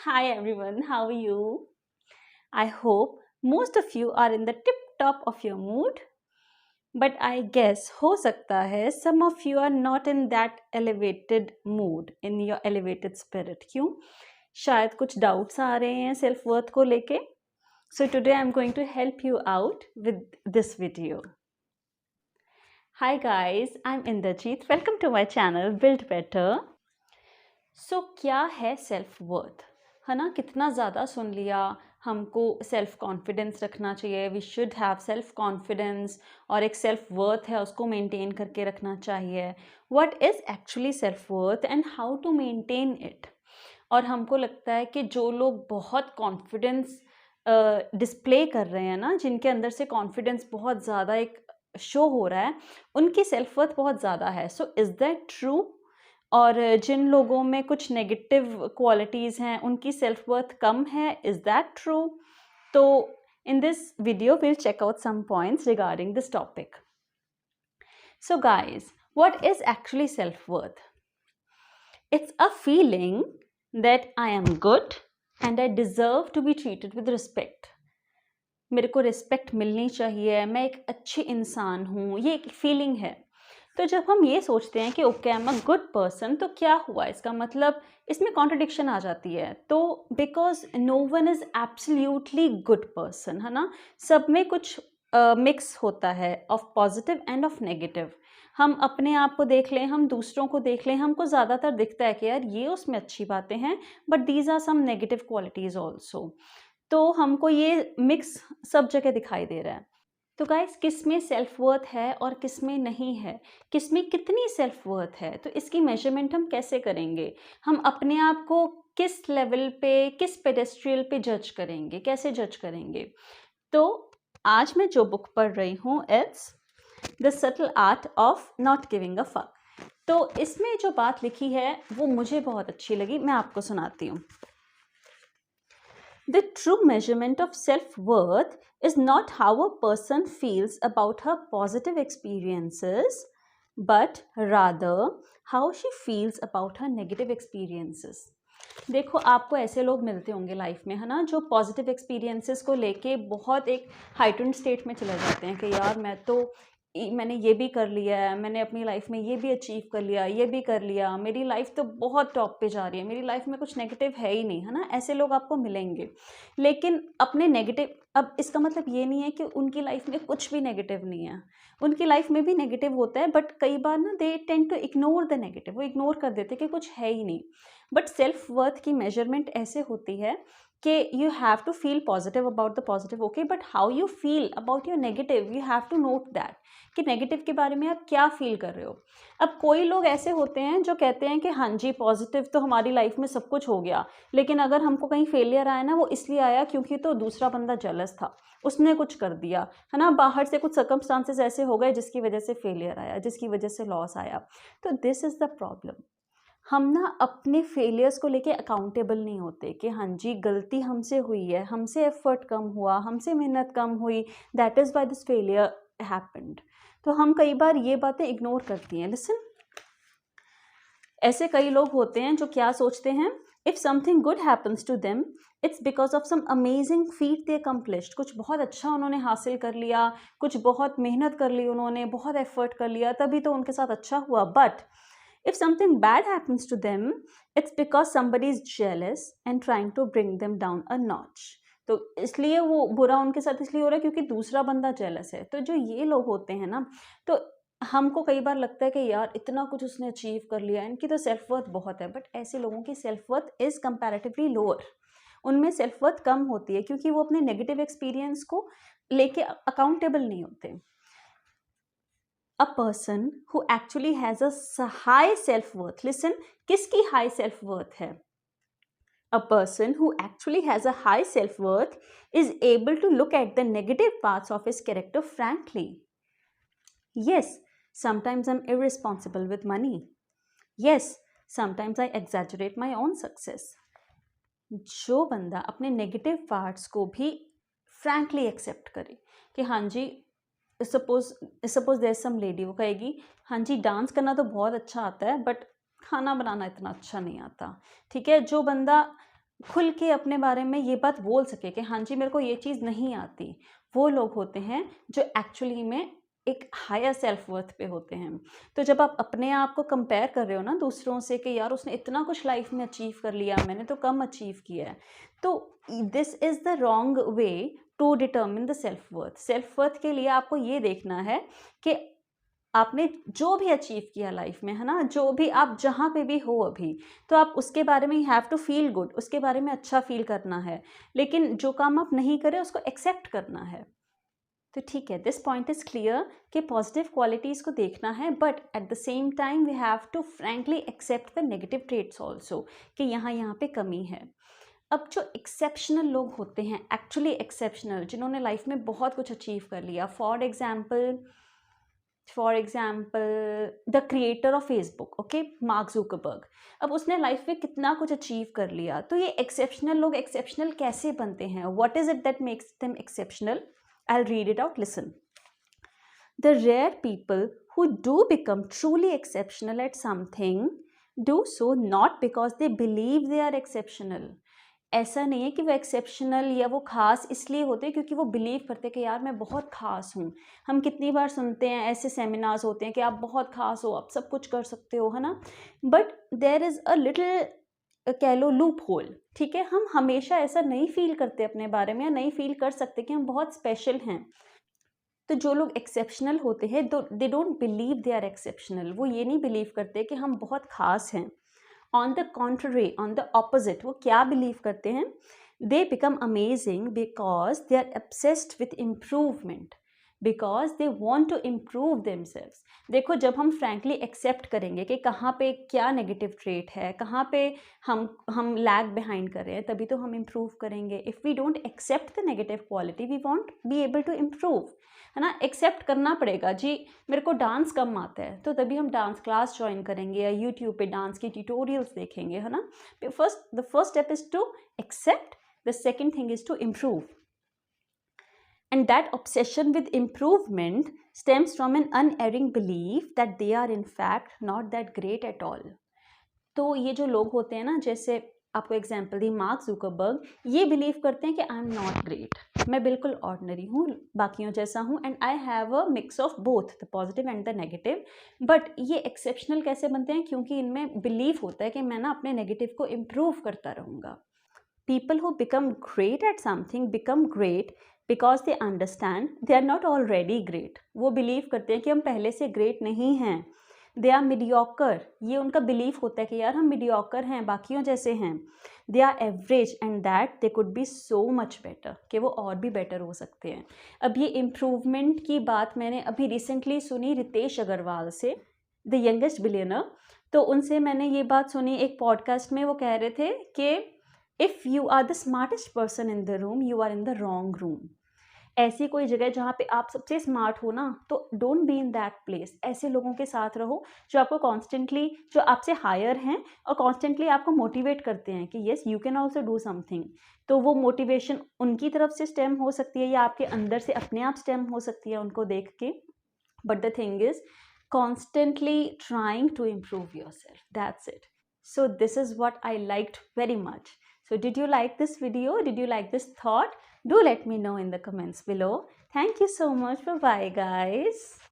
Hi everyone, how are you? I hope most of you are in the tip top of your mood, but I guess हो सकता है some of you are not in that elevated mood, in your elevated spirit. क्यों? शायद कुछ doubts आ रहे हैं self worth को लेके. So today I'm going to help you out with this video. Hi guys, I'm Indrajit. Welcome to my channel Build Better. सो क्या है self worth, है ना? कितना ज़्यादा सुन लिया. हमको सेल्फ कॉन्फिडेंस रखना चाहिए, we should have self confidence, और एक सेल्फ वर्थ है उसको मेंटेन करके रखना चाहिए. What is actually self worth and how to maintain it. और हमको लगता है कि जो लोग बहुत कॉन्फिडेंस डिस्प्ले कर रहे हैं ना, जिनके अंदर से कॉन्फिडेंस बहुत ज़्यादा एक शो हो रहा है, उनकी सेल्फ वर्थ बहुत ज़्यादा है. So is that true? और जिन लोगों में कुछ नेगेटिव क्वालिटीज़ हैं उनकी सेल्फ वर्थ कम है. Is that true? तो in this video we'll check out some points regarding this topic. So guys, what is actually self-worth? It's a feeling that I am good and I deserve to be treated with respect. मेरे को respect मिलनी चाहिए, मैं एक अच्छी इंसान हूँ, ये एक फीलिंग है. तो जब हम ये सोचते हैं कि okay I am a good person, तो क्या हुआ? इसका मतलब इसमें कॉन्ट्रडिक्शन आ जाती है. तो because no one is absolutely good person, है ना? सब में कुछ मिक्स होता है of positive and of negative. हम अपने आप को देख लें, हम दूसरों को देख लें, हमको ज़्यादातर दिखता है कि यार ये उसमें अच्छी बातें हैं, but these are some negative qualities also. तो हमको ये मिक्स सब जगह दिखाई दे रहा है. तो गाइस, किस में सेल्फ वर्थ है और किस में नहीं है, किस में कितनी सेल्फ वर्थ है, तो इसकी मेजरमेंट हम कैसे करेंगे? हम अपने आप को किस लेवल पे, किस पेडेस्ट्रियल पे जज करेंगे, कैसे जज करेंगे? तो आज मैं जो बुक पढ़ रही हूँ, it's the subtle art of not giving a fuck. तो इसमें जो बात लिखी है वो मुझे बहुत अच्छी लगी, मैं आपको सुनाती हूँ. The true measurement of self-worth is not how a person feels about her positive experiences, but rather how she feels about her negative experiences. देखो, आपको ऐसे लोग मिलते होंगे लाइफ में, है ना, जो पॉजिटिव एक्सपीरियंसेस को लेके बहुत एक हाइटेंड स्टेट में चले जाते हैं कि यार मैंने ये भी कर लिया है, मैंने अपनी लाइफ में ये भी अचीव कर लिया, ये भी कर लिया, मेरी लाइफ तो बहुत टॉप पे जा रही है, मेरी लाइफ में कुछ नेगेटिव है ही नहीं, है ना? ऐसे लोग आपको मिलेंगे. लेकिन अपने नेगेटिव, अब इसका मतलब ये नहीं है कि उनकी लाइफ में कुछ भी नेगेटिव नहीं है. उनकी लाइफ में भी नेगेटिव होता है, बट कई बार ना they tend to ignore the negative. वो इग्नोर कर देते कि कुछ है ही नहीं. बट सेल्फ वर्थ की मेजरमेंट ऐसे होती है कि you have to feel positive about the positive, okay, but how you feel about your negative, you have to note that कि नेगेटिव के बारे में आप क्या फील कर रहे हो. अब कोई लोग ऐसे होते हैं जो कहते हैं कि हाँ जी, पॉजिटिव तो हमारी लाइफ में सब कुछ हो गया, लेकिन अगर हमको कहीं फेलियर आया ना, वो इसलिए आया क्योंकि तो दूसरा बंदा जेलस था, उसने कुछ कर दिया, है ना, बाहर से कुछ सर्कमस्टांसेस ऐसे हो गए जिसकी वजह से फेलियर आया, जिसकी वजह से लॉस आया. तो दिस इज़ द प्रॉब्लम. हम ना अपने फेलियर्स को लेके अकाउंटेबल नहीं होते कि हाँ जी, गलती हमसे हुई है, हमसे एफर्ट कम हुआ, हमसे मेहनत कम हुई, that is why this failure happened. तो हम कई बार ये बातें इग्नोर करती हैं. लिसन, ऐसे कई लोग होते हैं जो क्या सोचते हैं, if something good happens to them, it's because of some amazing feat they accomplished. कुछ बहुत अच्छा उन्होंने हासिल कर लिया, कुछ बहुत मेहनत कर ली उन्होंने, बहुत एफर्ट कर लिया, तभी तो उनके साथ अच्छा हुआ. But if something bad happens to them, it's because somebody is jealous and trying to bring them down a notch. तो इसलिए वो बुरा उनके साथ इसलिए हो रहा है क्योंकि दूसरा बंदा जेलस है. तो जो ये लोग होते हैं ना, तो हमको कई बार लगता है कि यार इतना कुछ उसने अचीव कर लिया, इनकी तो सेल्फ वर्थ बहुत है. बट ऐसे लोगों की self worth is comparatively lower. उनमें सेल्फ वर्थ कम होती है क्योंकि वो अपने नेगेटिव एक्सपीरियंस को लेके अकाउंटेबल नहीं होते. A person who actually has a high self-worth, listen, किसकी high self-worth है? A person who actually has a high self-worth is able to look at the negative parts of his character frankly. Yes, sometimes I'm irresponsible with money. Yes, sometimes I exaggerate my own success. जो बंदा अपने negative parts को भी frankly accept करे कि हाँ जी, suppose there some lady, वो कहेगी हाँ जी, डांस करना तो बहुत अच्छा आता है बट खाना बनाना इतना अच्छा नहीं आता. ठीक है, जो बंदा खुल के अपने बारे में ये बात बोल सके कि हाँ जी मेरे को ये चीज़ नहीं आती, वो लोग होते हैं जो एक्चुअली में एक हायर सेल्फ वर्थ पे होते हैं। तो जब आप अपने आप को कंपेयर कर रहे हो ना दूसरों से कि यार उसने इतना कुछ लाइफ में अचीव कर लिया, मैंने तो कम अचीव किया है, तो this is the wrong way to determine the self worth. Self worth के लिए आपको ये देखना है कि आपने जो भी अचीव किया लाइफ में, है ना, जो भी आप जहाँ पे भी हो अभी, तो आप उसके बारे में you have to feel good, उसके बारे में अच्छा फील करना है। लेकिन जो काम आप नहीं करें उसको एक्सेप्ट करना है। तो ठीक है, दिस पॉइंट इज क्लियर कि पॉजिटिव क्वालिटीज़ को देखना है, but at the same time we have to frankly accept the negative traits also कि यहाँ पे कमी है। अब जो एक्सेप्शनल लोग होते हैं, एक्चुअली एक्सेप्शनल, जिन्होंने लाइफ में बहुत कुछ अचीव कर लिया, for example the creator of Facebook, okay, mark Zuckerberg. अब उसने लाइफ में कितना कुछ अचीव कर लिया, तो ये एक्सेप्शनल लोग एक्सेप्शनल कैसे बनते हैं? What is it that makes them exceptional? I will read it out, listen. The rare people who do become truly exceptional at something do so not because they believe they are exceptional. ऐसा नहीं है कि वो exceptional या वो खास इसलिए होते हैं क्योंकि वो बिलीव करते हैं कि यार मैं बहुत खास हूँ। हम कितनी बार सुनते हैं, ऐसे सेमिनार्स होते हैं कि आप बहुत खास हो, आप सब कुछ कर सकते हो, है ना, but there is a little, कह लो, लूप होल। ठीक है, हम हमेशा ऐसा नहीं फील करते अपने बारे में, या नहीं फील कर सकते कि हम बहुत स्पेशल हैं। तो जो लोग एक्सेप्शनल होते हैं, they don't believe they are exceptional. वो ये नहीं बिलीव करते कि हम बहुत खास हैं। On the contrary, on the opposite, वो क्या बिलीव करते हैं? They become amazing because they are obsessed with improvement, because they want to improve themselves. देखो, जब हम फ्रैंकली एक्सेप्ट करेंगे कि कहाँ पे क्या नेगेटिव ट्रेट है, कहाँ पे हम लैग बिहाइंड कर रहे हैं, तभी तो हम इम्प्रूव करेंगे। If we don't accept the negative quality, we won't be able to improve, है ना। एक्सेप्ट करना पड़ेगा, जी मेरे को डांस कम आता है, तो तभी हम डांस क्लास ज्वाइन करेंगे या यूट्यूब पे डांस की ट्यूटोरियल्स देखेंगे, है ना। The first step is to accept, the second thing is to improve. And that obsession with improvement stems from an unerring belief that they are in fact not that great at all. तो ये जो लोग होते हैं ना, जैसे आपको example दी mark Zuckerberg, ये बिलीव करते हैं कि आई एम नॉट ग्रेट, मैं बिल्कुल ऑर्डिनरी हूँ, बाकियों जैसा हूँ, and I have a mix of both the positive and the negative. But ये एक्सेप्शनल कैसे बनते हैं? क्योंकि इनमें बिलीव होता है कि मैं ना अपने नेगेटिव को इम्प्रूव करता रहूँगा। People who become great at something become great because they understand they are not already great. वो बिलीव करते हैं कि हम पहले से ग्रेट नहीं हैं। They are mediocre, ये उनका बिलीफ होता है कि यार हम मीडियोकर हैं, बाकियों जैसे हैं। They are average and that they could be so much better, कि वो और भी बेटर हो सकते हैं। अब ये इम्प्रूवमेंट की बात मैंने अभी रिसेंटली सुनी रितेश अग्रवाल से, द यंगेस्ट बिलियनर। तो उनसे मैंने ये बात सुनी एक पॉडकास्ट में, वो कह रहे थे कि if you are the smartest person in the room, you are in the wrong room. ऐसी कोई जगह जहाँ पे आप सबसे स्मार्ट हो ना, तो don't be in that place. ऐसे लोगों के साथ रहो जो आपको कॉन्स्टेंटली, जो आपसे हायर हैं और कॉन्स्टेंटली आपको मोटिवेट करते हैं कि yes you can also do something. तो वो मोटिवेशन उनकी तरफ से स्टेम हो सकती है या आपके अंदर से अपने आप स्टेम हो सकती है उनको देख के। But the thing is constantly trying to improve yourself, that's it. So this is what I liked very much. So did you like this video? Did you like this thought? Do let me know in the comments below. Thank you so much. Bye bye guys.